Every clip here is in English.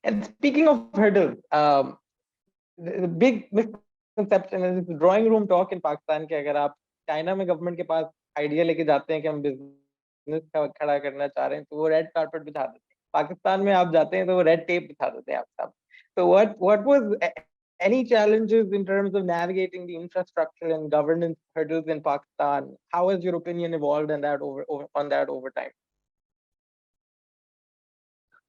And speaking of hurdles, the big misconception is this drawing room talk in Pakistan कि अगर आप China में government के पास idea लेके जाते हैं कि हम बिजनेस खड़ा करना चाह रहे हैं तो वो रेड कार्पेट बिछा देते हैं. पाकिस्तान में आप जाते हैं तो वो रेड टेप बिछा देते हैं आप सब. So what was any challenges in terms of navigating the infrastructure and governance hurdles in Pakistan? How has your opinion evolved on that over time?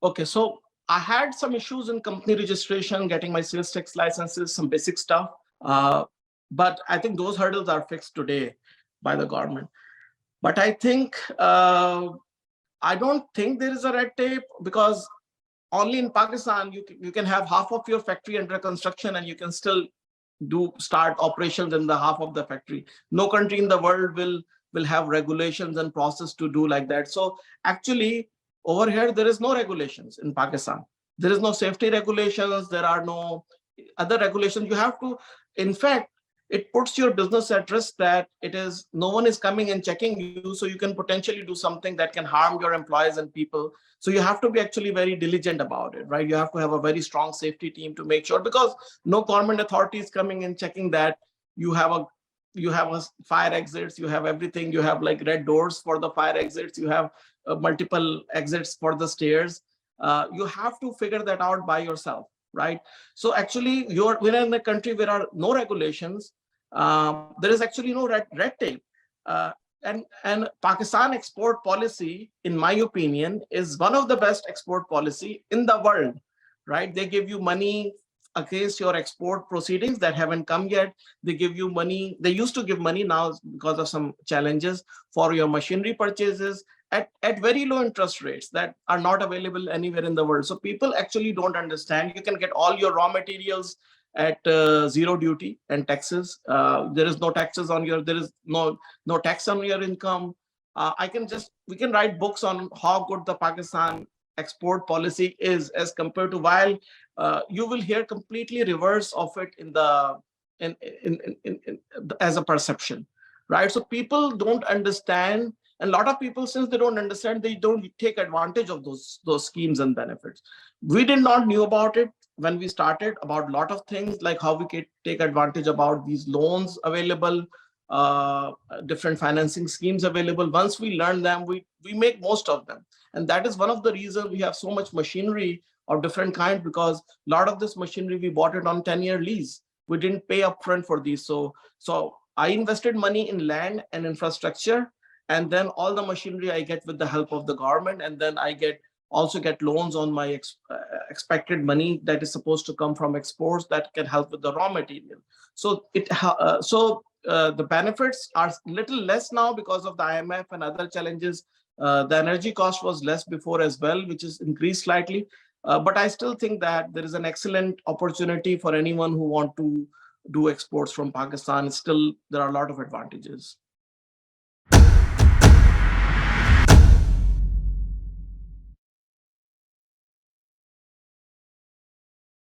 Okay, so I had some issues in company registration, getting my sales tax licenses, some basic stuff. But I think those hurdles are fixed today by the government. But I think, I don't think there is a red tape, because only in Pakistan, you can have half of your factory under construction and you can still start operations in the half of the factory. No country in the world will have regulations and process to do like that. So actually, over here, there is no regulations in Pakistan. There is no safety regulations. There are no other regulations. You have to, in fact, it puts your business at risk that no one is coming and checking you. So you can potentially do something that can harm your employees and people. So you have to be actually very diligent about it, right? You have to have a very strong safety team to make sure, because no government authority is coming and checking that you have a fire exits, you have everything, you have like red doors for the fire exits, you have multiple exits for the stairs. You have to figure that out by yourself, right? So actually, we're in a country where there are no regulations. There is actually no red tape. And Pakistan export policy, in my opinion, is one of the best export policy in the world, right? They give you money against your export proceedings that haven't come yet. They give you money. They used to give money, now because of some challenges, for your machinery purchases at very low interest rates that are not available anywhere in the world. So people actually don't understand. You can get all your raw materials at zero duty and taxes. There is no taxes on there is no tax on your income. We can write books on how good the Pakistan export policy is as compared to, while you will hear completely reverse of it as a perception, right? So people don't understand, and a lot of people, since they don't understand, they don't take advantage of those schemes and benefits. We did not knew about it when we started, about a lot of things, like how we can take advantage about these loans available, different financing schemes available. Once we learn them, we make most of them. And that is one of the reasons we have so much machinery of different kinds, because a lot of this machinery, we bought it on 10-year lease. We didn't pay upfront for these. So I invested money in land and infrastructure, and then all the machinery I get with the help of the government, and then I also get loans on my expected money that is supposed to come from exports that can help with the raw material. So the benefits are little less now because of the IMF and other challenges. The energy cost was less before as well, which is increased slightly. But I still think that there is an excellent opportunity for anyone who want to do exports from Pakistan. Still, there are a lot of advantages.